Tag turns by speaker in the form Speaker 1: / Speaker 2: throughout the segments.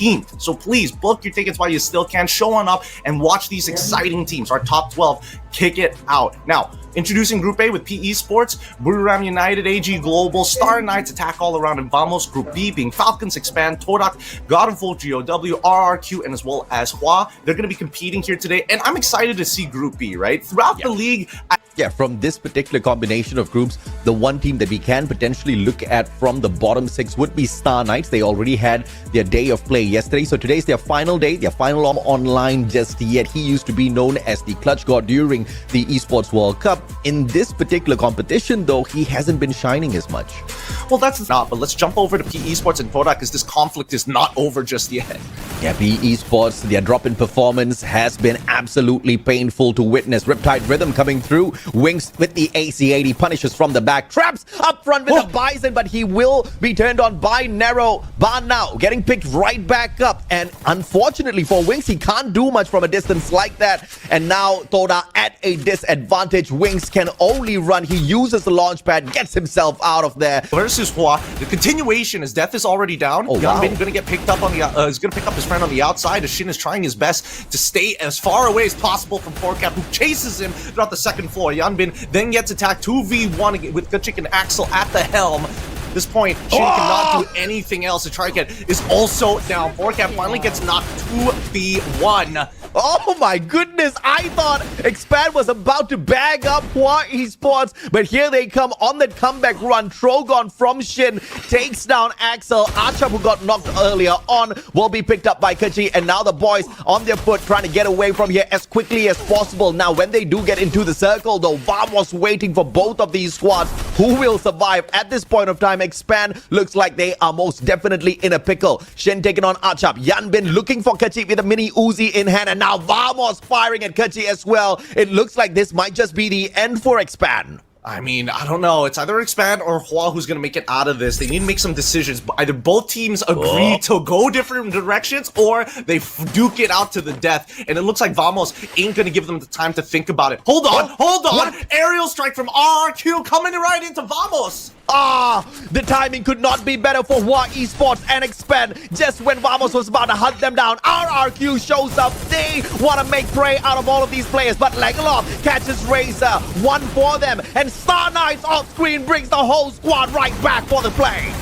Speaker 1: 15th. So please book your tickets while you still can. Show on up and watch these exciting teams. Our top 12 kick it out. Now, introducing Group A with PE Sports, Buriram United, AG Global, Star Knights, Attack All Around, and Vamos. Group B being Falcons, Expand, Todak, God of War, GOW, RRQ, and as well as Hua. They're going to be competing here today, and I'm excited to see Group B, right? Throughout the league...
Speaker 2: From this particular combination of groups, the one team that we can potentially look at from the bottom 6 would be Star Knights. They already had their day of play yesterday, so today's their final day, their final online just yet. He used to be known as the clutch god during the Esports World Cup. In this particular competition, though, he hasn't been shining as much.
Speaker 1: Well, that's not, but let's jump over to PE Sports and Todak because this conflict is not over just yet.
Speaker 2: Yeah, PE Sports, their drop in performance has been absolutely painful to witness. Riptide Rhythm coming through. Wings with the AC-80, punishes from the back, traps up front with the Bison, but he will be turned on by Narrow. Bar now getting picked right back up, and unfortunately for Wings, he can't do much from a distance like that. And now Toda at a disadvantage. Wings can only run. He uses the launch pad, gets himself out of there.
Speaker 1: Versus Hua, the continuation as Death is already down. Yanbin going to get picked up on the is going to pick up his friend on the outside. As Shin is trying his best to stay as far away as possible from 4Cap, who chases him throughout the second floor. Yanbin then gets attacked 2v1 with Gutchik and Axel at the helm. At this point, Shin cannot do anything else. The Tricat is also down. 4Cap finally gets knocked 2v1.
Speaker 2: Oh my goodness, I thought Expand was about to bag up Hua Esports, but here they come on that comeback run. Trogon from Shin takes down Axel. Archab, who got knocked earlier on, will be picked up by Kachi, and now the boys on their foot trying to get away from here as quickly as possible. Now, when they do get into the circle, though, Vamos waiting for both of these squads. Who will survive at this point of time? Expand looks like they are most definitely in a pickle. Shin taking on Archab. Yanbin looking for Kachi with a mini Uzi in hand, and now Vamos firing at Kachi as well. It looks like this might just be the end for Expand.
Speaker 1: I mean, I don't know. It's either Expand or Hua who's going to make it out of this. They need to make some decisions. Either both teams agree to go different directions or they duke it out to the death. And it looks like Vamos ain't going to give them the time to think about it. Hold on, hold on. What? Aerial strike from RRQ coming right into Vamos.
Speaker 2: The timing could not be better for Hua Esports and Expand. Just when Vamos was about to hunt them down, RRQ shows up. They want to make prey out of all of these players, but Legalov catches Razor. One for them, and Star Knights off screen brings the whole squad right back for the play.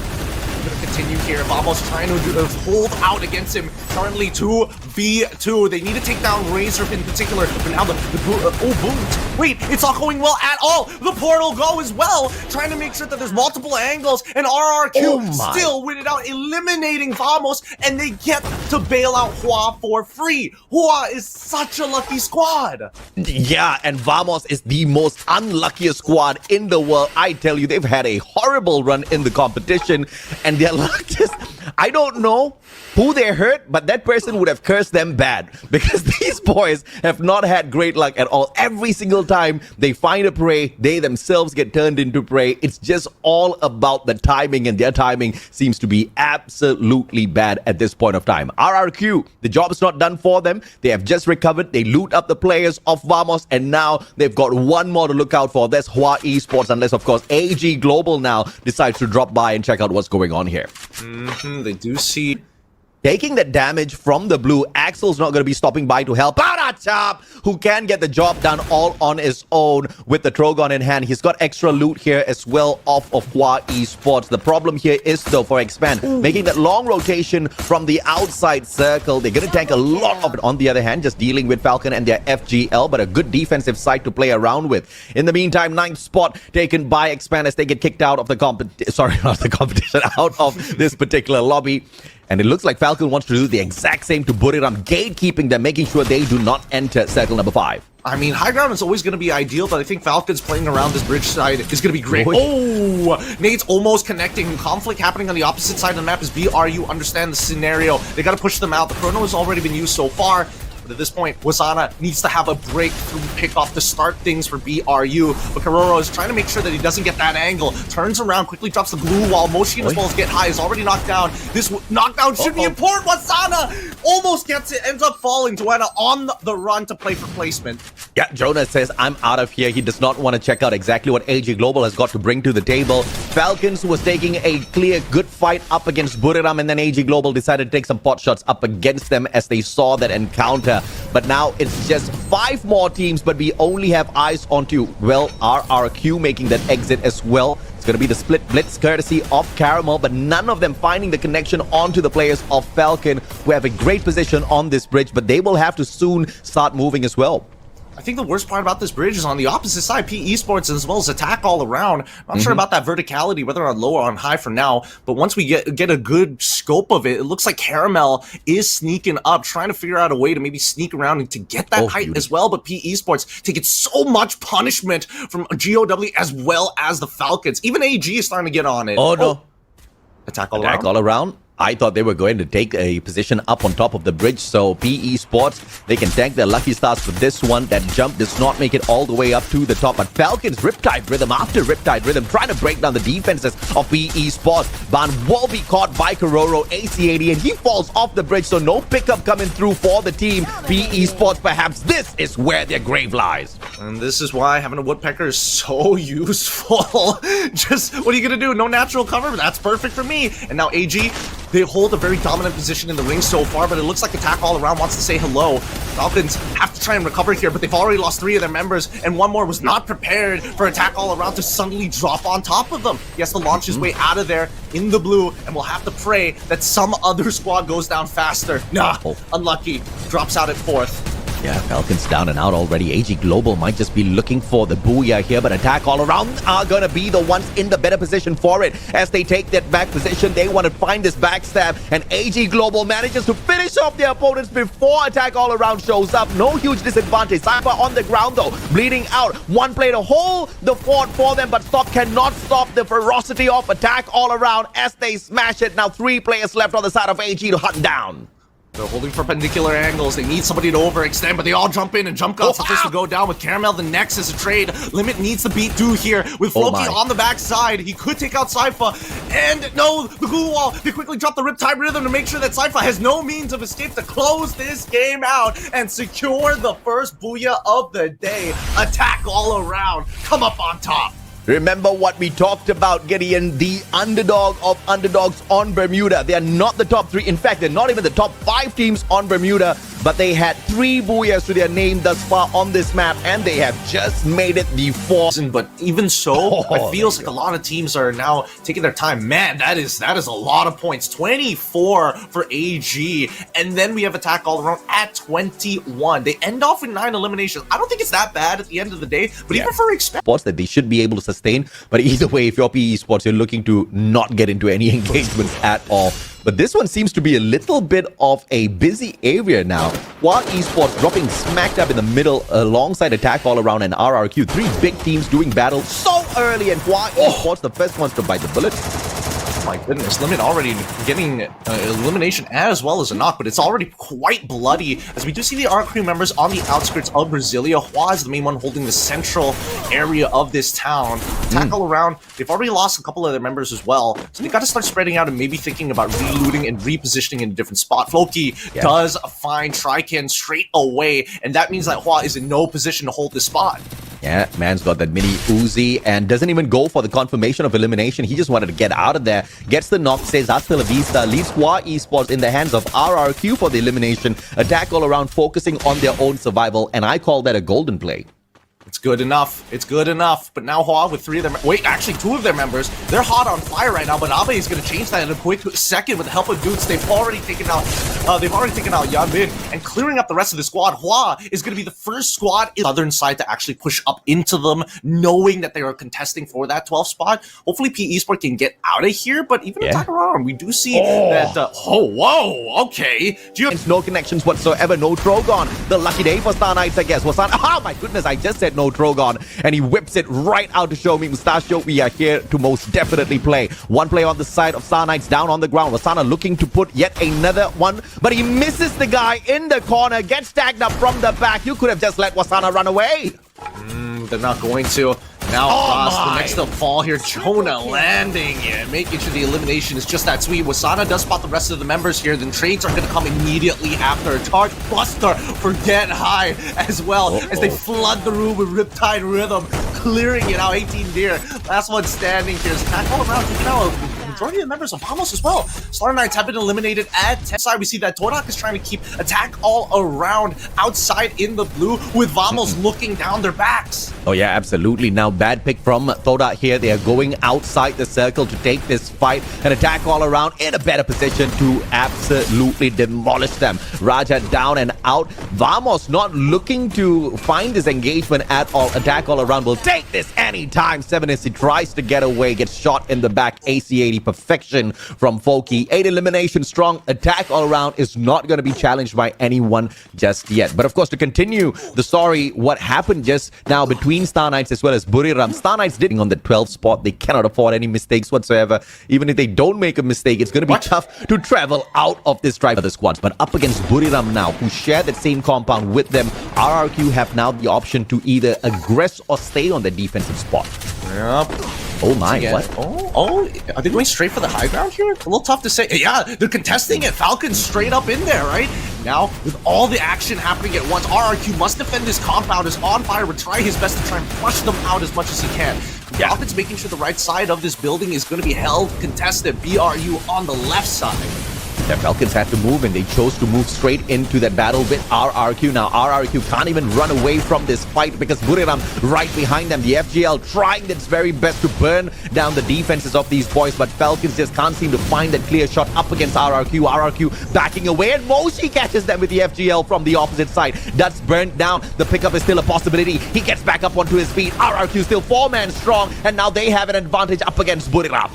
Speaker 1: Gonna continue here. Vamos trying to hold out against him. Currently 2v2. They need to take down Razor in particular. But now boom. Wait, it's not going well at all. The portal go as well. Trying to make sure that there's multiple angles. And RRQ still win it out, eliminating Vamos. And they get to bail out Hua for free. Hua is such a lucky squad.
Speaker 2: Yeah, and Vamos is the most unluckiest squad in the world. I tell you, they've had a horrible run in the competition. And their luck just, I don't know who they hurt, but that person would have cursed them bad, because these boys have not had great luck at all. Every single time they find a prey, they themselves get turned into prey. It's just all about the timing, and their timing seems to be absolutely bad at this point of time. RRQ, the job's not done for them. They have just recovered. They loot up the players of Vamos, and now they've got one more to look out for. That's Hua Esports, unless, of course, AG Global now decides to drop by and check out what's going on here.
Speaker 1: They do see...
Speaker 2: Taking the damage from the blue, Axel's not going to be stopping by to help out Archab, who can get the job done all on his own with the Trogon in hand. He's got extra loot here as well off of Hua Esports. The problem here is, though, for Expand, making that long rotation from the outside circle. They're going to tank a lot of it. On the other hand, just dealing with Falcon and their FGL, but a good defensive side to play around with. In the meantime, 9th spot taken by Expand as they get kicked out of the competition, out of this particular lobby. And it looks like Falcon wants to do the exact same to Buriram, gatekeeping them, making sure they do not enter circle number 5.
Speaker 1: I mean, high ground is always going to be ideal, but I think Falcon's playing around this bridge side is going to be great. Nate's almost connecting. Conflict happening on the opposite side of the map is BRU. Understand the scenario. They got to push them out. The chrono has already been used so far. But at this point, Wasana needs to have a breakthrough pickoff to start things for BRU. But Karoro is trying to make sure that he doesn't get that angle. Turns around, quickly drops the glue wall. Moshi as well as get high is already knocked down. This knockdown should be important. Wasana almost almost gets it, ends up falling. Duenna on the run to play for placement.
Speaker 2: Yeah, Jonas says, I'm out of here. He does not want to check out exactly what AG Global has got to bring to the table. Falcons was taking a clear, good fight up against Buriram, and then AG Global decided to take some pot shots up against them as they saw that encounter. But now it's just 5 more teams, but we only have eyes onto, well, RRQ making that exit as well. It's going to be the split blitz courtesy of Caramel, but none of them finding the connection onto the players of Falcon, who have a great position on this bridge, but they will have to soon start moving as well.
Speaker 1: I think the worst part about this bridge is on the opposite side, PE Sports as well as attack all around. I'm not sure about that verticality, whether on low or on high for now, but once we get a good scope of it, it looks like Caramel is sneaking up, trying to figure out a way to maybe sneak around and to get that height as well, but PE Sports taking so much punishment from GOW as well as the Falcons. Even AG is starting to get on it.
Speaker 2: Oh, no.
Speaker 1: Attack all around.
Speaker 2: All around. I thought they were going to take a position up on top of the bridge, so PE Sports, they can thank their lucky stars for this one. That jump does not make it all the way up to the top, but Falcons Riptide Rhythm after Riptide Rhythm trying to break down the defenses of PE Sports. Ban will be caught by Kororo, AC80, and he falls off the bridge, so no pickup coming through for the team. PE Sports, perhaps this is where their grave lies.
Speaker 1: And this is why having a woodpecker is so useful. Just, what are you going to do? No natural cover? That's perfect for me. And now AG, they hold a very dominant position in the ring so far, but it looks like attack all around wants to say hello. Falcons have to try and recover here, but they've already lost 3 of their members, and one more was not prepared for attack all around to suddenly drop on top of them. He has to launch his way out of there in the blue, and we'll have to pray that some other squad goes down faster. Nah, unlucky. Drops out at 4th.
Speaker 2: Yeah, Falcons down and out already. AG Global might just be looking for the booyah here, but attack all around are going to be the ones in the better position for it. As they take that back position, they want to find this backstab, and AG Global manages to finish off their opponents before attack all around shows up. No huge disadvantage. Cypher on the ground though, bleeding out. One play to hold the fort for them, but Stop cannot stop the ferocity of attack all around as they smash it. Now 3 players left on the side of AG to hunt down.
Speaker 1: They're holding perpendicular angles. They need somebody to overextend, but they all jump in, and Jump God's the first to go down with Caramel. The next is a trade. Limit needs to beat due here with Floki on the backside. He could take out Sypha. And no, the glue wall. They quickly drop the Riptide Rhythm to make sure that Sypha has no means of escape to close this game out and secure the first booyah of the day. Attack all around. Come up on top.
Speaker 2: Remember what we talked about, Gideon, the underdog of underdogs on Bermuda. They are not the top 3. In fact, they're not even the top 5 teams on Bermuda, but they had 3 booyahs to their name thus far on this map, and they have just made it the 4th.
Speaker 1: But even so, it feels like a lot of teams are now taking their time. Man, that is a lot of points. 24 for AG, and then we have attack all around at 21. They end off with 9 eliminations. I don't think it's that bad at the end of the day, but even for sports
Speaker 2: that they should be able to sustain. But either way, if you're PE Sports, you're looking to not get into any engagements at all. But this one seems to be a little bit of a busy area now. While esports dropping smack dab in the middle alongside attack all around and RRQ. 3 big teams doing battle so early, and Hua esports the first ones to bite the bullet.
Speaker 1: My goodness, Limit already getting elimination as well as a knock, but it's already quite bloody, as we do see the ARC crew members on the outskirts of Brasilia. Hua is the main one holding the central area of this town. Attack all around, they've already lost a couple of their members as well, so they got to start spreading out and maybe thinking about relooting and repositioning in a different spot. Floki does find Trican straight away, and that means that Hua is in no position to hold this spot.
Speaker 2: Yeah, man's got that mini Uzi and doesn't even go for the confirmation of elimination. He just wanted to get out of there. Gets the knock, says hasta la vista, leaves Hua Esports in the hands of RRQ for the elimination. Attack all around, focusing on their own survival, and I call that a golden play.
Speaker 1: It's good enough. It's good enough. But now Hua with 3 of their... Wait, actually 2 of their members. They're hot on fire right now, but Abe is going to change that in a quick second with the help of Dukes. They've already taken out Yanbin and clearing up the rest of the squad. Hua is going to be the first squad in the southern side to actually push up into them, knowing that they are contesting for that 12th spot. Hopefully PE Sport can get out of here, but even attack around, we do see that... okay.
Speaker 2: No connections whatsoever, no Trogon. The lucky day for Star Knights, I guess. Oh my goodness, I just said no Trogon, and he whips it right out to show me, Mustachio, we are here to most definitely play. One play on the side of Star Knights down on the ground. Wasana looking to put yet another one, but he misses the guy in the corner, gets tagged up from the back. You could have just let Wasana run away.
Speaker 1: They're not going to. Now Frost, the next to fall here, Jonah landing and making sure the elimination is just that sweet. Wasana does spot the rest of the members here, then trades are going to come immediately after. Charge Buster for Get High as well as they flood the room with Riptide Rhythm, clearing it out. 18 Deer, last one standing here. Is attack all around, taking out a majority of the members of Vamos as well. Star Knights have been eliminated at 10 side. We see that Torak is trying to keep attack all around outside in the blue with Vamos looking down their backs.
Speaker 2: Oh yeah, absolutely. Now bad pick from Thoda here. They are going outside the circle to take this fight and attack all around in a better position to absolutely demolish them. Raja down and out. Vamos not looking to find this engagement at all. Attack all around will take this anytime. 7 as he tries to get away, gets shot in the back. AC80 perfection from Foki. 8 elimination strong. Attack all around is not going to be challenged by anyone just yet. But of course, to continue the story, what happened just now between Star Knights as well as Buriram. Star Knights did on the 12th spot. They cannot afford any mistakes whatsoever. Even if they don't make a mistake, it's going to be tough to travel out of this drive of the squads. But up against Buriram now, who share that same compound with them, RRQ have now the option to either aggress or stay on the defensive spot.
Speaker 1: Yep.
Speaker 2: Oh my, what?
Speaker 1: Oh, are they going straight for the high ground here? A little tough to say. Yeah, they're contesting it. Falcon's straight up in there, right? Now, with all the action happening at once, RRQ must defend this compound. Is on fire, would try his best to try and flush them out as much as he can.
Speaker 2: Yeah.
Speaker 1: Falcon's making sure the right side of this building is going to be held contested. BRU on the left side.
Speaker 2: The Falcons had to move and they chose to move straight into that battle with RRQ. Now RRQ can't even run away from this fight because Buriram right behind them. The FGL trying its very best to burn down the defenses of these boys, but Falcons just can't seem to find that clear shot up against RRQ. RRQ backing away and Moshi catches them with the FGL from the opposite side. That's burnt down. The pickup is still a possibility. He gets back up onto his feet. RRQ still 4-man strong and now they have an advantage up against Buriram.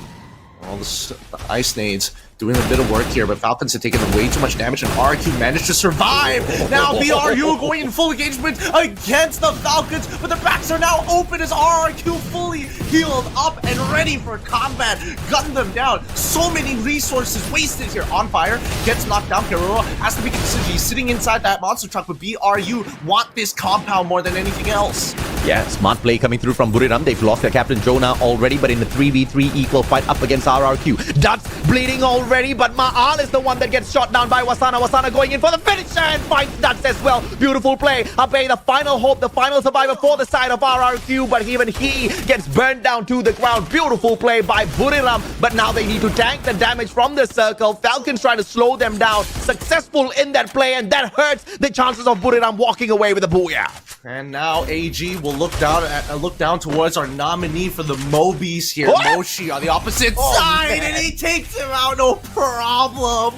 Speaker 1: All the ice nades doing a bit of work here, but Falcons have taken way too much damage and RRQ managed to survive. Now BRU going in full engagement against the Falcons, but the backs are now open as RRQ fully healed up and ready for combat. Gun them down. So many resources wasted here. On fire, gets knocked down. Keroro has to make a decision. He's sitting inside that monster truck, but BRU want this compound more than anything else.
Speaker 2: Yeah, smart play coming through from Buriram. They've lost their captain Jonah already, but in the 3v3 equal fight up against RRQ. Duts bleeding already, but Ma'al is the one that gets shot down by Wasana. Wasana going in for the finisher and finds Duts as well. Beautiful play. Abe, the final hope, the final survivor for the side of RRQ, but even he gets burned down to the ground. Beautiful play by Buriram, but now they need to tank the damage from the circle. Falcons trying to slow them down. Successful in that play, and that hurts the chances of Buriram walking away with a booyah.
Speaker 1: And now AG will look down towards our nominee for the Mobies here, Moshi on the opposite side, and he takes him out, no problem.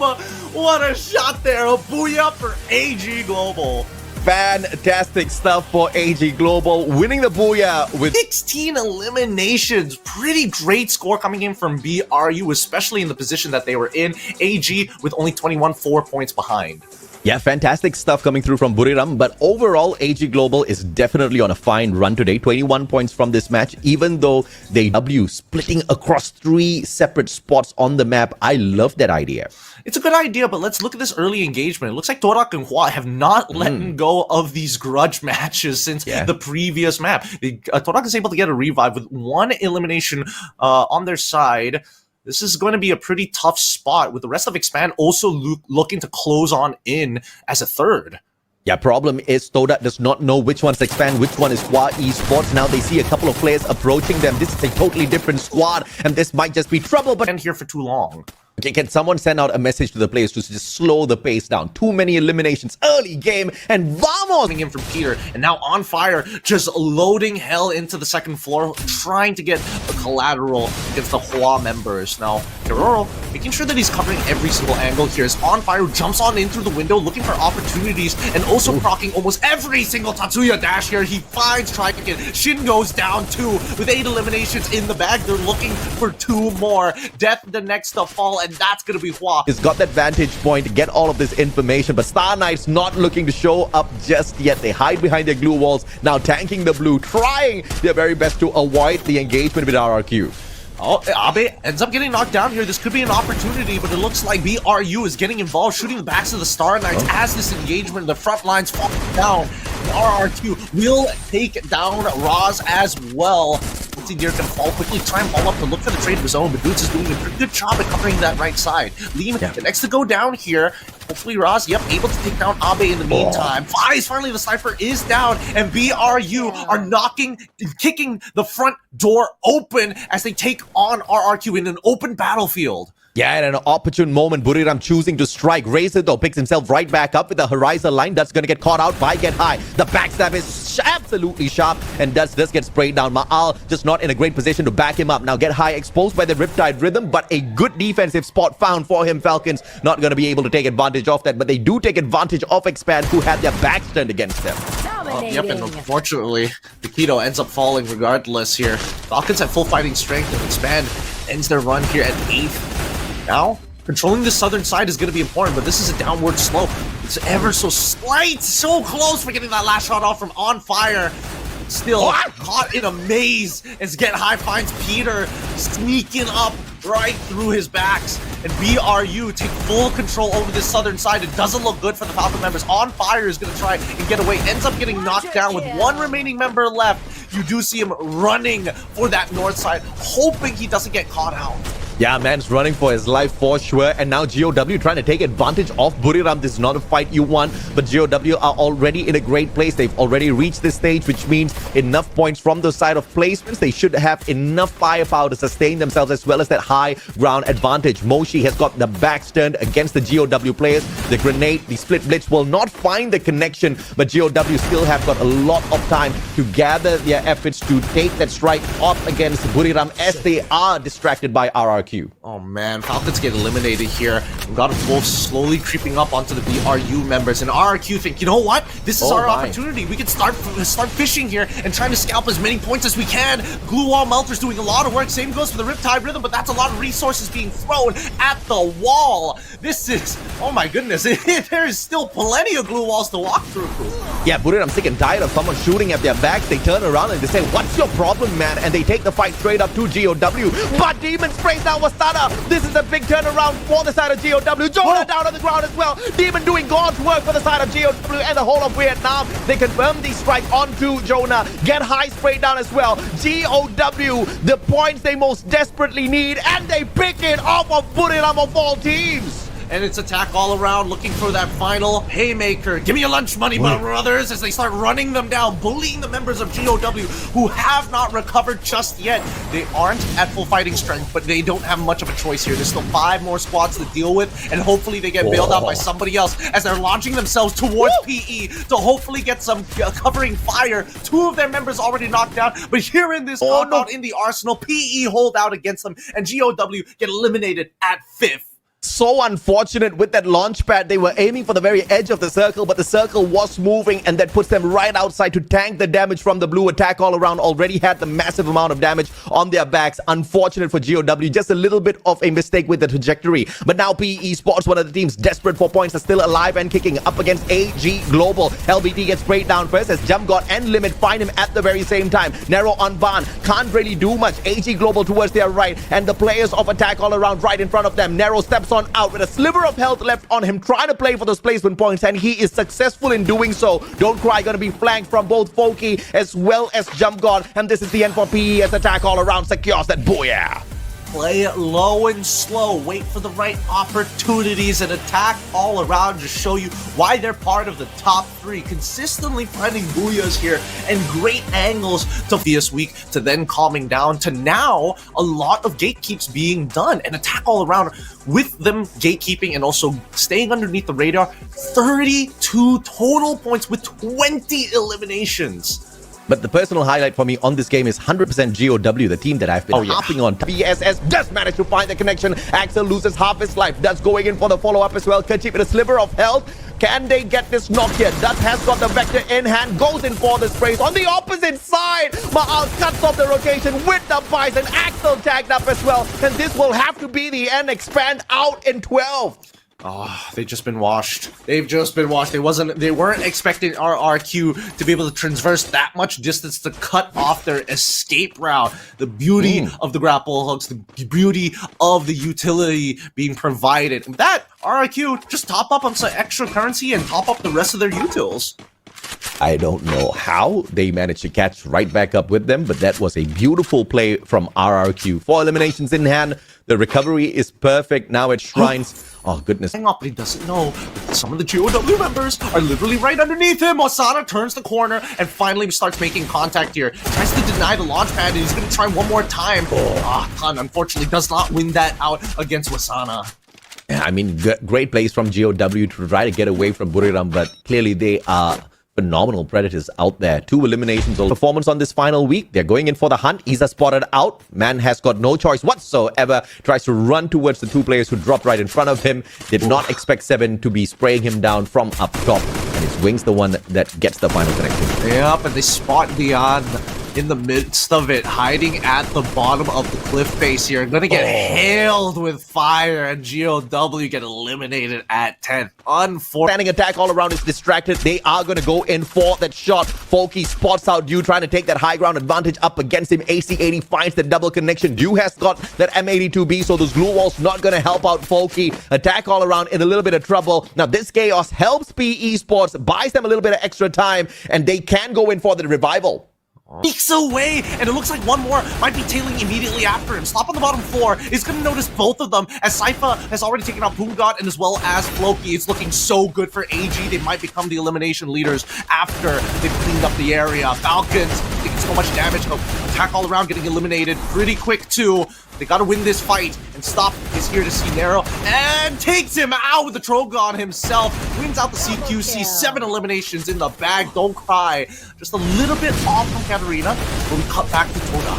Speaker 1: What a shot there, a booyah for AG Global.
Speaker 2: Fantastic stuff for AG Global, winning the booyah with
Speaker 1: 16 eliminations. Pretty great score coming in from BRU, especially in the position that they were in. AG with only 21, 4 points behind.
Speaker 2: Yeah, fantastic stuff coming through from Buriram, but overall, AG Global is definitely on a fine run today. 21 points from this match, even though they W splitting across 3 separate spots on the map. I love that idea.
Speaker 1: It's a good idea, but let's look at this early engagement. It looks like Torak and Hua have not let go of these grudge matches since the previous map. Torak is able to get a revive with 1 elimination on their side. This is going to be a pretty tough spot with the rest of Expand also looking to close on in as a third.
Speaker 2: Yeah, problem is Toda does not know which one's Expand, which one is Hua Esports. Now they see a couple of players approaching them. This is a totally different squad, and this might just be trouble, but
Speaker 1: here for too long.
Speaker 2: Okay, can someone send out a message to the players to just slow the pace down? Too many eliminations early game, and Vamos
Speaker 1: coming in from Peter, and now On Fire just loading hell into the second floor, trying to get a collateral against the Hua members. Now, Keroro making sure that he's covering every single angle here as On Fire jumps on in through the window, looking for opportunities, and also proccing almost every single Tatsuya dash here. He finds Triken. Shin goes down 2 with 8 eliminations in the bag. They're looking for 2 more. Death the next to fall, and that's going to be Hua.
Speaker 2: He's got that vantage point to get all of this information, but Star Knights not looking to show up just yet. They hide behind their glue walls, now tanking the blue, trying their very best to avoid the engagement with RRQ.
Speaker 1: Oh, Abe ends up getting knocked down here. This could be an opportunity, but it looks like BRU is getting involved, shooting the backs of the Star Knights as this engagement, the front lines fall down. RRQ will take down Roz as well. Deer can fall quickly, try and fall up to look for the trade of his own, but Boots is doing a pretty good job at covering that right side. Liam, the next to go down here. Hopefully Roz, able to take down AxB in the meantime. Finally the Cypher is down, and BRU are kicking the front door open as they take on RRQ in an open battlefield.
Speaker 2: Yeah, at an opportune moment, Buriram choosing to strike. Razor, though, picks himself right back up with the Horizon line. That's going to get caught out by Get High. The backstab is absolutely sharp, and does get sprayed down. Ma'al just not in a great position to back him up. Now, Get High exposed by the Riptide Rhythm, but a good defensive spot found for him. Falcons not going to be able to take advantage of that, but they do take advantage of Expand, who had their backs turned against them.
Speaker 1: Yep, and unfortunately, Nikito ends up falling regardless here. Falcons have full fighting strength, and Expand ends their run here at 8th. Now, controlling the southern side is going to be important, but this is a downward slope. It's ever so slight, so close for getting that last shot off from On Fire. Still caught in a maze as Get High finds Peter sneaking up right through his backs. And BRU take full control over this southern side. It doesn't look good for the Falcon members. On Fire is going to try and get away. Ends up getting knocked down with one remaining member left. You do see him running for that north side, hoping he doesn't get caught out.
Speaker 2: Yeah, man's running for his life for sure. And now GOW trying to take advantage of Buriram. This is not a fight you want, but GOW are already in a great place. They've already reached this stage, which means enough points from the side of placements. They should have enough firepower to sustain themselves, as well as that high ground advantage. Moshi has got the backs turned against the GOW players. The grenade, the split blitz will not find the connection, but GOW still have got a lot of time to gather their efforts to take that strike up against Buriram, as they are distracted by RRQ.
Speaker 1: Oh man, Falcons get eliminated here. We've got Wolf slowly creeping up onto the BRU members, and RRQ think, you know what? This is our opportunity. We can start fishing here and trying to scalp as many points as we can. Glue Wall Melter's doing a lot of work. Same goes for the Riptide Rhythm, but that's a lot of resources being thrown at the wall. This is, oh my goodness, there is still plenty of glue walls to walk through.
Speaker 2: Yeah, Buriram sick and tired of someone shooting at their backs. They turn around and they say, what's your problem, man? And they take the fight straight up to GOW. But Demon sprays down Wastada. This is a big turnaround for the side of GOW. Jonah down on the ground as well. Demon doing God's work for the side of GOW and the whole of Vietnam. They confirm the strike onto Jonah. Get High sprayed down as well. GOW, the points they most desperately need, and they pick it off of Buriram of all teams.
Speaker 1: And it's attack all around, looking for that final haymaker. Give me your lunch money, my brothers, as they start running them down, bullying the members of GOW who have not recovered just yet. They aren't at full fighting strength, but they don't have much of a choice here. There's still 5 more squads to deal with, and hopefully they get bailed out by somebody else as they're launching themselves towards PE to hopefully get some covering fire. 2 of their members already knocked down, but here in this compound in the Arsenal, PE hold out against them, and GOW get eliminated at 5th.
Speaker 2: So unfortunate with that launch pad. They were aiming for the very edge of the circle, but the circle was moving, and that puts them right outside to tank the damage from the blue. Attack all around already had the massive amount of damage on their backs. Unfortunate for GOW, just a little bit of a mistake with the trajectory. But now PE Sports, one of the teams desperate for points, are still alive and kicking up against AG Global. LBT gets sprayed down first as Jump God and Limit find him at the very same time. Narrow on Ban, can't really do much. AG Global towards their right, and the players of Attack all around right in front of them. Narrow steps on out with a sliver of health left on him, trying to play for those placement points, and he is successful in doing so. Don't Cry gonna be flanked from both Foki as well as Jump God, and this is the end for PE as Attack all around secures that booyah.
Speaker 1: Play it low and slow. Wait for the right opportunities and attack all around to show you why they're part of the top 3. Consistently finding booyahs here and great angles to this week, to then calming down to now a lot of gatekeeps being done and attack all around with them gatekeeping and also staying underneath the radar. 32 total points with 20 eliminations.
Speaker 2: But the personal highlight for me on this game is 100% GOW, the team that I've been harping on. BSS just managed to find the connection. Axel loses half his life. Dutch going in for the follow-up as well. Kachip with a sliver of health. Can they get this knock here? Dutch has got the vector in hand, goes in for the sprays. On the opposite side, Ma'al cuts off the rotation with the Bison. Axel tagged up as well. And this will have to be the end. Expand out in 12.
Speaker 1: Oh, they've just been washed. They've just been washed. They weren't expecting RRQ to be able to transverse that much distance to cut off their escape route. The beauty of the grapple hooks, the beauty of the utility being provided. With that, RRQ just top up on some extra currency and top up the rest of their utils.
Speaker 2: I don't know how they managed to catch right back up with them, but that was a beautiful play from RRQ. 4 eliminations in hand. The recovery is perfect now at Shrines. Oh, goodness.
Speaker 1: Hang up, but he doesn't know that some of the GOW members are literally right underneath him. Osana turns the corner and finally starts making contact here. Tries to deny the launch pad and he's going to try one more time. Khan unfortunately does not win that out against Wasana.
Speaker 2: Yeah, I mean, great plays from GOW to try to get away from Buriram, but clearly they are phenomenal predators out there. 2 eliminations of performance on this final week. They're going in for the hunt. Isa spotted out. Man has got no choice whatsoever. Tries to run towards the 2 players who dropped right in front of him. Did not expect Seven to be spraying him down from up top. And it's Wings the one that gets the final connection.
Speaker 1: Yep, and they spot Leon in the midst of it, hiding at the bottom of the cliff face here. Gonna get hailed with fire, and GOW get eliminated at 10th. Unfortunately.
Speaker 2: Standing attack all around is distracted. They are going to go in for that shot. Folky spots out Dew, trying to take that high ground advantage up against him. AC80 finds the double connection. Dew has got that M82B, so those glue walls not going to help out Folky. Attack all around in a little bit of trouble. Now, this chaos helps PE Sports, buys them a little bit of extra time, and they can go in for the revival.
Speaker 1: Sneaks away, and it looks like one more might be tailing immediately after him. Stop on the bottom floor is going to notice both of them, as Sypha has already taken out Boomgod and as well as Floki. It's looking so good for AG. They might become the elimination leaders after they've cleaned up the area. Falcons taking so much damage. Attack all around, getting eliminated pretty quick too. They gotta win this fight, and Stop is here to see Nero and takes him out with the Trogon himself. Wins out the CQC, 7 eliminations in the bag. Don't cry. Just a little bit off from Katarina, but we cut back to Toda.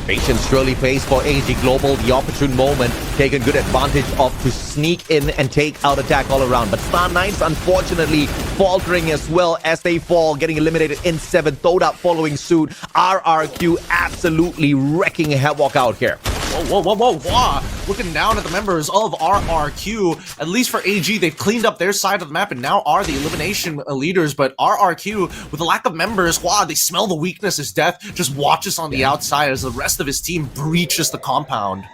Speaker 2: Patience surely pays for AG Global. The opportune moment taken good advantage of to sneak in and take out attack all around. But Star Knights unfortunately faltering as well as they fall, getting eliminated in 7th. Toda following suit. RRQ absolutely wrecking havoc out here.
Speaker 1: Whoa. Looking down at the members of RRQ, at least for AG, they've cleaned up their side of the map and now are the elimination leaders. But RRQ, with the lack of members, they smell the weakness as Death just watches on the outside as the rest of his team breaches the compound.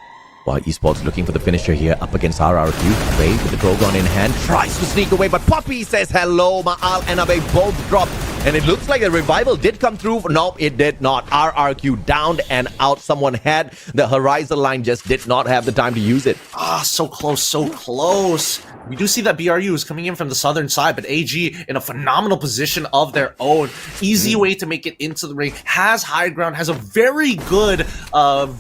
Speaker 2: While Esports looking for the finisher here up against RRQ. Abe with the Drogon in hand tries to sneak away, but Poppy says hello. Ma'al and Abe both drop. And it looks like a revival did come through. Nope, it did not. RRQ downed and out. Someone had the horizon line, just did not have the time to use it.
Speaker 1: So close, so close. We do see that BRU is coming in from the southern side, but AG in a phenomenal position of their own. Easy way to make it into the ring. Has high ground, has a very good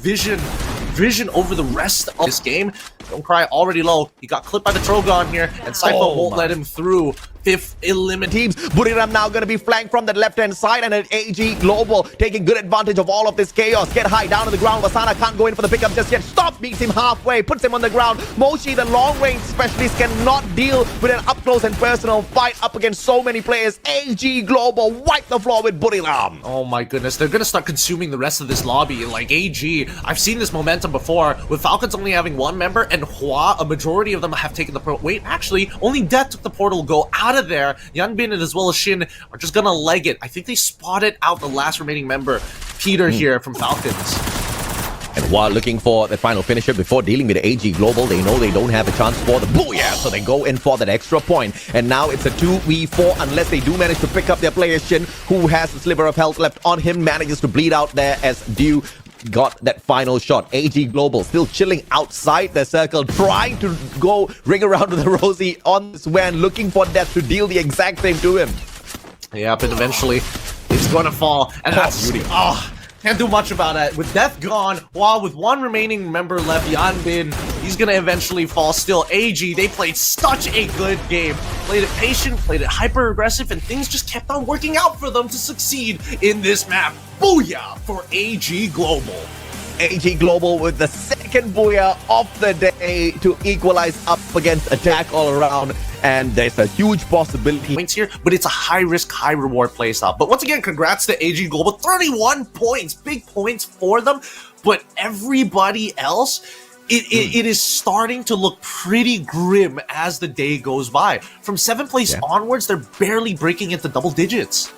Speaker 1: vision over the rest of this game. Don't cry, already low. He got clipped by the Trogon here, and Sypha won't let him through. 5th eliminate
Speaker 2: teams. Buriram now going to be flanked from the left-hand side, and an AG Global taking good advantage of all of this chaos. Get high down to the ground. Wasana can't go in for the pickup just yet. Stop beats him halfway, puts him on the ground. Moshi, the long-range specialist, cannot deal with an up-close and personal fight up against so many players. AG Global wipe the floor with Buriram.
Speaker 1: Oh my goodness, they're going to start consuming the rest of this lobby. Like AG, I've seen this momentum before, with Falcons only having 1 member, and Hua, a majority of them have taken the portal. Wait, actually, only Death took the portal go out of there. Yanbin and as well as Shin are just gonna leg it. I think they spotted out the last remaining member, Peter here from Falcons.
Speaker 2: And while looking for the final finisher before dealing with AG Global, they know they don't have a chance for the booyah, so they go in for that extra point. And now it's a 2v4 unless they do manage to pick up their player Shin, who has a sliver of health left on him, manages to bleed out there as Dew got that final shot. AG Global still chilling outside the circle, trying to go ring around to the Rosie on this van, looking for Death to deal the exact same to him.
Speaker 1: Yep, and eventually it's gonna fall. And that's beauty. Can't do much about it. With Death gone, while with 1 remaining member left, Yanbin, he's gonna eventually fall still. AG, they played such a good game. Played it patient, played it hyper-aggressive, and things just kept on working out for them to succeed in this map. Booyah for AG Global.
Speaker 2: AG Global with the 2nd booyah of the day to equalize up against attack all around. And there's a huge possibility
Speaker 1: points here, but it's a high-risk, high-reward playstyle. But once again, congrats to AG Global. 31 points, big points for them. But everybody else, it is starting to look pretty grim as the day goes by. From 7th place onwards, they're barely breaking into double digits.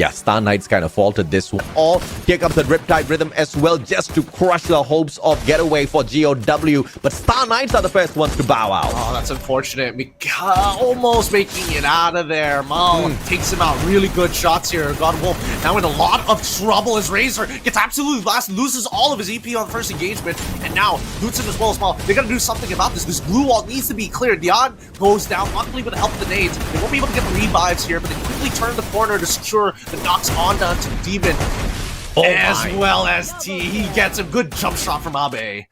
Speaker 2: Yeah, Star Knights kind of faltered this one. Or here comes the Riptide Rhythm as well, just to crush the hopes of getaway for GOW. But Star Knights are the first ones to bow out.
Speaker 1: Oh, that's unfortunate. Almost making it out of there. Mal takes him out. Really good shots here. God Wolf now in a lot of trouble as Razor gets absolutely blasted, loses all of his EP on the first engagement, and now loots him as well as Mal. They gotta do something about this. This blue wall needs to be cleared. Dion goes down, luckily with the help of the nades. They won't be able to get the revives here, but they quickly turn the corner to secure the knocks on down to Demon. Well as T. He gets a good jump shot from Abe.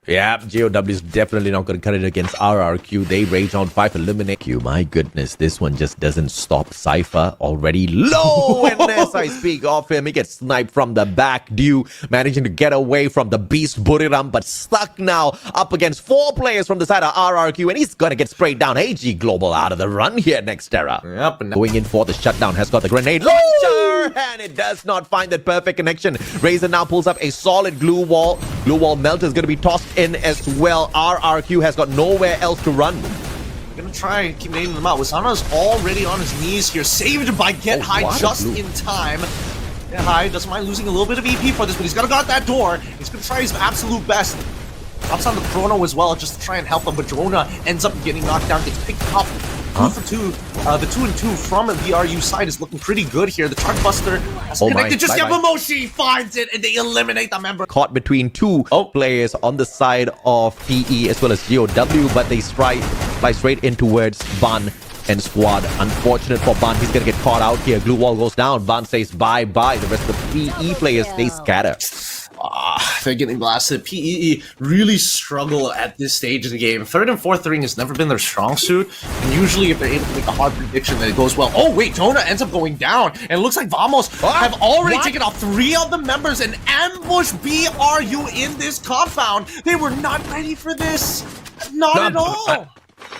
Speaker 2: Yeah, GOW is definitely not going to cut it against RRQ. They rage on 5, eliminate Q. My goodness, this one just doesn't stop. Cypher already low. And as I speak of him, he gets sniped from the back. Dew managing to get away from the beast Buriram, but stuck now up against 4 players from the side of RRQ. And he's going to get sprayed down. AG Global out of the run here next Terra.
Speaker 1: Yep. And
Speaker 2: going in for the shutdown, has got the grenade launcher. And it does not find that perfect connection. Razor now pulls up a solid glue wall. Glue wall melt is going to be tossed in as well. RRQ has got nowhere else to run.
Speaker 1: We're gonna try and keep nailing them out. Wasana's already on his knees here, saved by Get High just in time. Get High doesn't mind losing a little bit of EP for this, but he's gotta guard that door. He's gonna try his absolute best. Drops on the Chrono as well, just to try and help him, but Drona ends up getting knocked down, gets picked up. 2 for 2. The 2 and 2 from the RU side is looking pretty good here. The Truck Buster has connected just yet, but Moshi finds it, and they eliminate the member.
Speaker 2: Caught between 2 players on the side of PE as well as GOW, but they fly straight in towards Ban and squad. Unfortunate for Ban, he's gonna get caught out here. Glue wall goes down. Ban says bye-bye. The rest of the PE players, they scatter.
Speaker 1: They're getting blasted. PEE really struggle at this stage of the game. 3rd and 4th ring has never been their strong suit, and usually if they're able to make a hard prediction, then it goes well. Oh wait, Jonah ends up going down, and it looks like Vamos have already taken out 3 of the members and ambushed BRU in this compound. They were not ready for this. Not at all.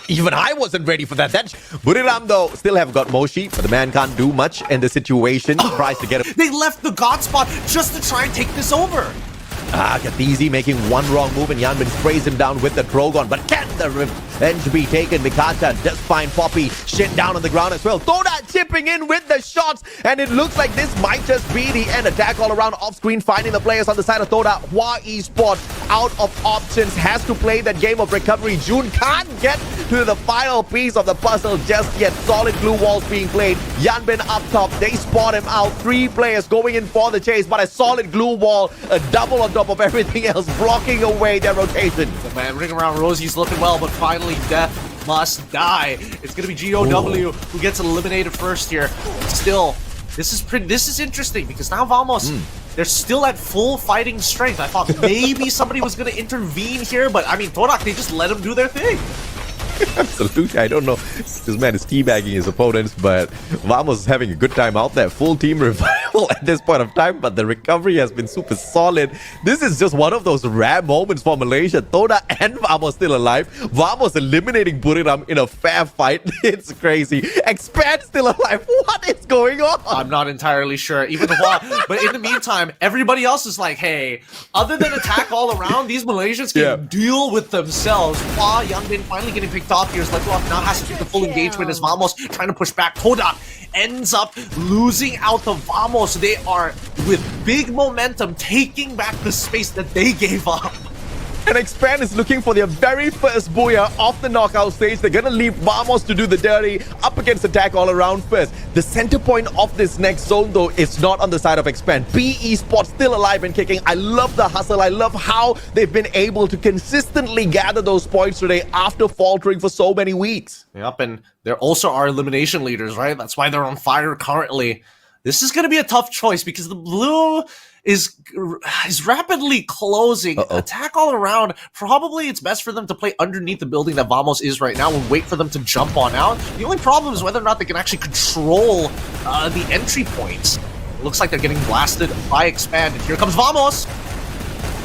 Speaker 2: Even I wasn't ready for that. Buriram, though, still have got Moshi, but the man can't do much in the situation. Tries to get him.
Speaker 1: They left the God spot just to try and take this over.
Speaker 2: Katizi making one wrong move, and Yanbin sprays him down with the Drogon. But can the revenge be taken? Mikata does find Poppy shit down on the ground as well. Toda chipping in with the shots, and it looks like this might just be the end. Attack all around off screen, finding the players on the side of Toda. Hua Esports out of options, has to play that game of recovery. June can't get to the final piece of the puzzle just yet. Solid glue walls being played. Yanbin up top, they spot him out. 3 players going in for the chase, but a solid glue wall, a double on top of everything else, blocking away their rotation.
Speaker 1: The man ring around Rosie's looking well, but finally death must die. It's gonna be GOW who gets eliminated first here. Still, this is interesting because now Vamos, they're still at full fighting strength. I thought maybe somebody was gonna intervene here, but I mean, Torak, they just let them do their thing.
Speaker 2: Absolutely. I don't know. This man is teabagging his opponents, but Vamos is having a good time out there. Full team revival at this point of time, but the recovery has been super solid. This is just one of those rare moments for Malaysia. Toda and Vamos still alive. Vamos eliminating Buriram in a fair fight. It's crazy. Expand still alive. What is going on?
Speaker 1: I'm not entirely sure. Even Hua, but in the meantime, everybody else is like, hey, other than attack all around, these Malaysians can deal with themselves. Hua, Yangbin finally getting picked off here. Slegloff now has to take the full engagement as Vamos trying to push back. Toda ends up losing out to Vamos. They are, with big momentum, taking back the space that they gave up.
Speaker 2: And Expand is looking for their very first booyah off the knockout stage. They're gonna leave Vamos to do the dirty up against attack all around first. The center point of this next zone, though, is not on the side of Expand. PE Sports still alive and kicking. I love the hustle. I love how they've been able to consistently gather those points today after faltering for so many weeks.
Speaker 1: Yep, and they're also our elimination leaders, right? That's why they're on fire currently. This is going to be a tough choice because the blue is rapidly closing. Attack all around. Probably it's best for them to play underneath the building that Vamos is right now and wait for them to jump on out. The only problem is whether or not they can actually control the entry points. It looks like they're getting blasted by Expand. And here comes Vamos.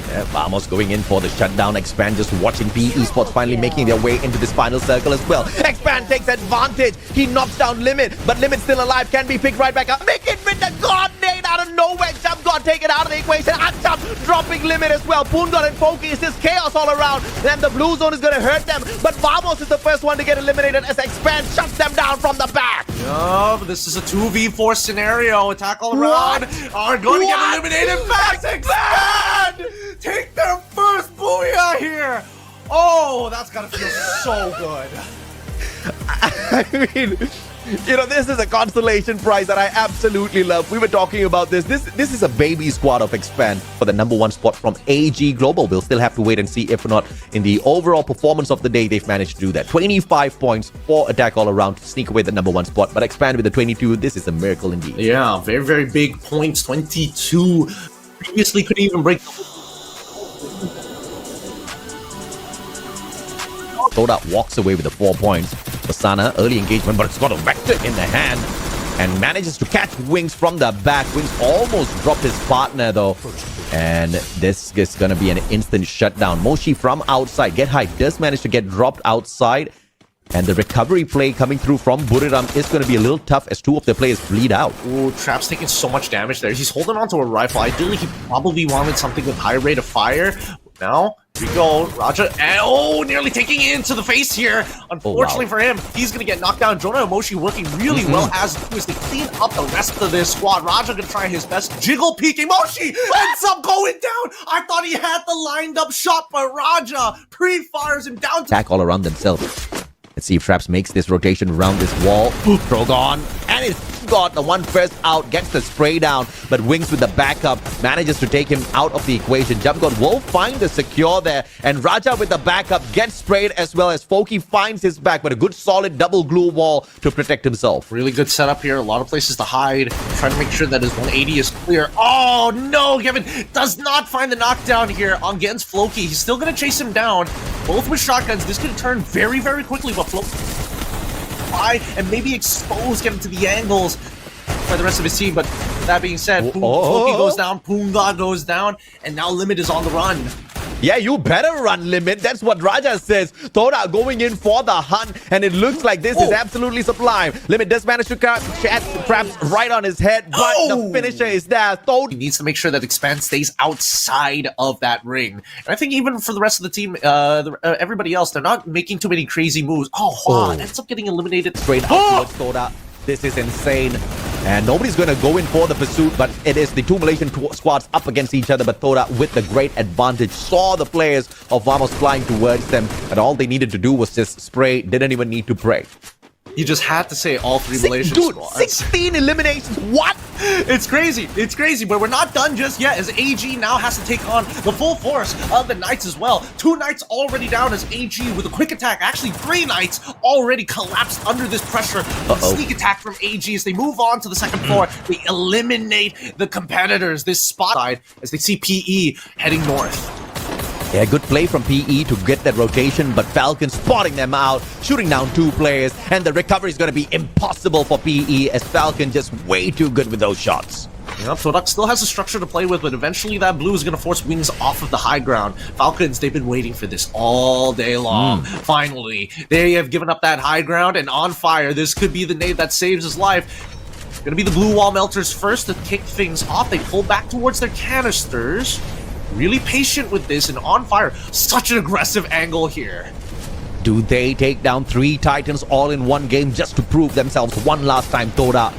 Speaker 2: Yeah, Vamos going in for the shutdown. Expand just watching PE Sports finally making their way into this final circle as well. Expand takes advantage. He knocks down Limit, but Limit's still alive. Can be picked right back up. Make it with the God nade out of nowhere. Jump God taken out of the equation. Jump dropping Limit as well. Poongon and Pokey is just chaos all around. And the blue zone is going to hurt them. But Vamos is the first one to get eliminated as Expand shuts them down from the back.
Speaker 1: Yup, this is a 2v4 scenario. Attack all around. Are going to get eliminated fast. Expand! Take their first booyah here. Oh, that's gotta feel so good.
Speaker 2: I mean, you know, this is a consolation prize that I absolutely love. We were talking about this. This is a baby squad of Expand for the #1 spot from AG Global. We'll still have to wait and see if or not in the overall performance of the day they've managed to do that. 25 points for Attack All Around to sneak away the #1 spot. But Expand with the 22, this is a miracle indeed.
Speaker 1: Yeah, very, very big points. 22. Previously couldn't even break the
Speaker 2: Toda walks away with the 4 points. Basana, early engagement, but it's got a vector in the hand and manages to catch Wings from the back. Wings almost dropped his partner though. And this is going to be an instant shutdown. Moshi from outside. Get High does manage to get dropped outside. And the recovery play coming through from Buriram is going to be a little tough as two of the players bleed out.
Speaker 1: Ooh, Trap's taking so much damage there. He's holding onto a rifle. Ideally, he probably wanted something with high rate of fire. Now, here we go. Raja, and nearly taking it into the face here. Unfortunately for him, he's going to get knocked down. Jonah and Moshi working really well as they clean up the rest of this squad. Raja going to try his best. Jiggle peeking. Moshi ends up going down. I thought he had the lined up shot, but Raja pre-fires him down.
Speaker 2: Attack all around themselves. Let's see if Traps makes this rotation around this wall. Drogon, and it's got the one first out, gets the spray down, but Wings with the backup manages to take him out of the equation. Jump God will find the secure there, and Raja with the backup gets sprayed as well as Foki finds his back, but a good solid double glue wall to protect himself.
Speaker 1: Really good setup here, a lot of places to hide, trying to make sure that his 180 is clear. Oh no, Kevin does not find the knockdown here against Floki. He's still going to chase him down, both with shotguns. This could turn very, very quickly, but Floki and maybe expose, get him to the angles for the rest of his team. But that being said, Floki goes down, Poonga goes down, and now Limit is on the run.
Speaker 2: Yeah, you better run, Limit. That's what Raja says. Toda going in for the hunt, and it looks like this is absolutely sublime. Limit does manage to catch Traps right on his head, but the finisher is there.
Speaker 1: He needs to make sure that Expand stays outside of that ring. And I think even for the rest of the team, everybody else, they're not making too many crazy moves. Hua ends up getting eliminated.
Speaker 2: Straight up towards Toda. This is insane. And nobody's going to go in for the pursuit, but it is the two Malaysian squads up against each other. But Toda, with the great advantage, saw the players of Vamos flying towards them, and all they needed to do was just spray. Didn't even need to pray.
Speaker 1: You just had to say all three Malaysian squads.
Speaker 2: 16 eliminations. What?
Speaker 1: It's crazy. It's crazy, but we're not done just yet, as AG now has to take on the full force of the Knights as well. 2 Knights already down as AG with a quick attack. Actually, 3 Knights already collapsed under this pressure. Sneak attack from AG as they move on to the second floor. They eliminate the competitors this spot side as they see PE heading north.
Speaker 2: Yeah, good play from PE to get that rotation, but Falcon spotting them out, shooting down 2 players, and the recovery is going to be impossible for PE as Falcon just way too good with those shots.
Speaker 1: Yep, Todak still has a structure to play with, but eventually that blue is going to force Wings off of the high ground. Falcons, they've been waiting for this all day long. Finally, they have given up that high ground, and on fire, this could be the nade that saves his life. Going to be the blue wall melters first to kick things off. They pull back towards their canisters. Really patient with this and on fire. Such an aggressive angle here.
Speaker 2: Do they take down 3 Titans all in one game just to prove themselves one last time, Toda?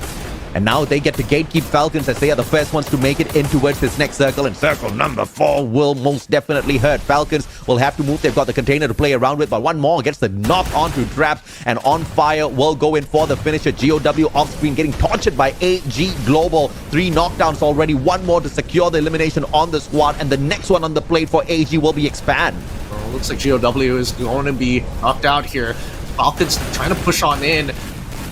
Speaker 2: And now they get to gatekeep Falcons as they are the first ones to make it in towards this next circle. And circle number 4 will most definitely hurt. Falcons will have to move. They've got the container to play around with, but one more gets the knock onto Traps. And on fire will go in for the finisher. GOW off screen getting tortured by AG Global. 3 knockdowns already. One more to secure the elimination on the squad. And the next one on the plate for AG will be Expand.
Speaker 1: Well, looks like GOW is going to be knocked out here. Falcons trying to push on in.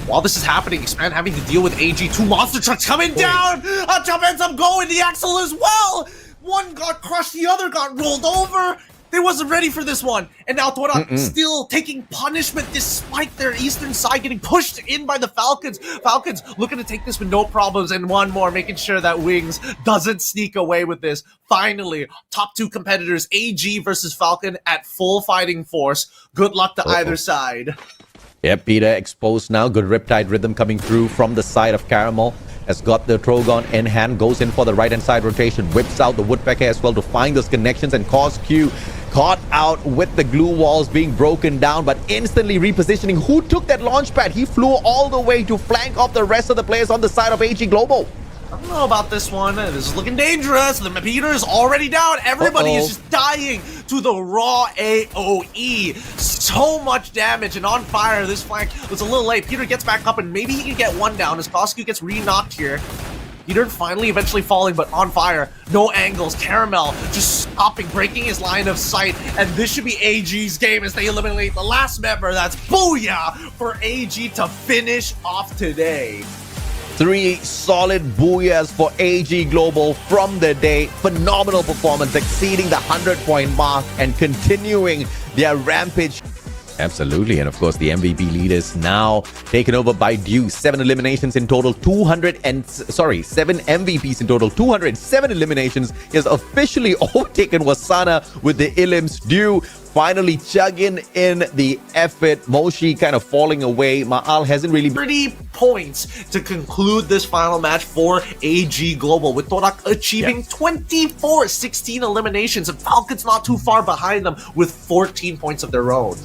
Speaker 1: While this is happening, Expand having to deal with AG. 2 monster trucks coming down! A jump ends up going, the axle as well! One got crushed, the other got rolled over! They wasn't ready for this one! And now Torak still taking punishment despite their eastern side getting pushed in by the Falcons. Falcons looking to take this with no problems, and one more, making sure that Wings doesn't sneak away with this. Finally, top 2 competitors, AG versus Falcon at full fighting force. Good luck to either side.
Speaker 2: Yep, Peter exposed now. Good Riptide rhythm coming through from the side of Caramel. has got the Trogon in hand, goes in for the right-hand side rotation, whips out the Woodpecker as well to find those connections, and cause Q caught out with the glue walls being broken down, but instantly repositioning. Who took that launch pad? He flew all the way to flank off the rest of the players on the side of AG Global.
Speaker 1: I don't know about this one. This is looking dangerous. The Peter is already down. Everybody is just dying to the raw AoE. So much damage and on fire. This flank was a little late. Peter gets back up and maybe he can get one down as Kosku gets re-knocked here. Peter finally eventually falling, but on fire. No angles. Caramel just stopping, breaking his line of sight. And this should be AG's game as they eliminate the last member. That's booyah for AG to finish off today.
Speaker 2: 3 solid booyahs for AG Global from the day. Phenomenal performance, exceeding the 100-point mark and continuing their rampage. Absolutely, and of course the MVP leaders now taken over by Dew. 7 eliminations in total, 7 MVPs in total, 207 eliminations. He has officially overtaken Wasana with the Ilims. Dew finally chugging in the effort. Moshi kind of falling away. Ma'al hasn't really...
Speaker 1: 30 points to conclude this final match for AG Global, with Torak achieving 24-16 eliminations, and Falcons not too far behind them with 14 points of their own.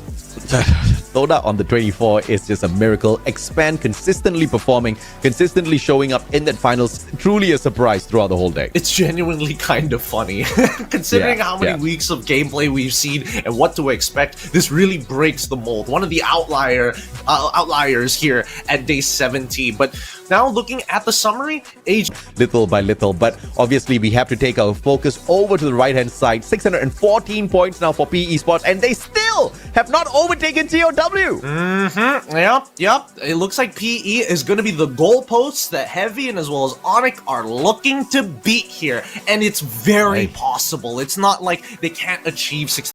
Speaker 2: Toda on the 24 is just a miracle. Expand consistently performing, consistently showing up in that finals. Truly a surprise throughout the whole day.
Speaker 1: It's genuinely kind of funny. Considering how many weeks of gameplay we've seen and what to expect, this really breaks the mold. One of the outliers here at day 17. But now looking at the summary,
Speaker 2: little by little, but obviously we have to take our focus over to the right-hand side. 614 points now for PE Sports, and they still have not overtaken TOW.
Speaker 1: Yep. It looks like PE is going to be the goalposts that Heavy and as well as Onyx are looking to beat here, and it's very possible. It's not like they can't achieve 6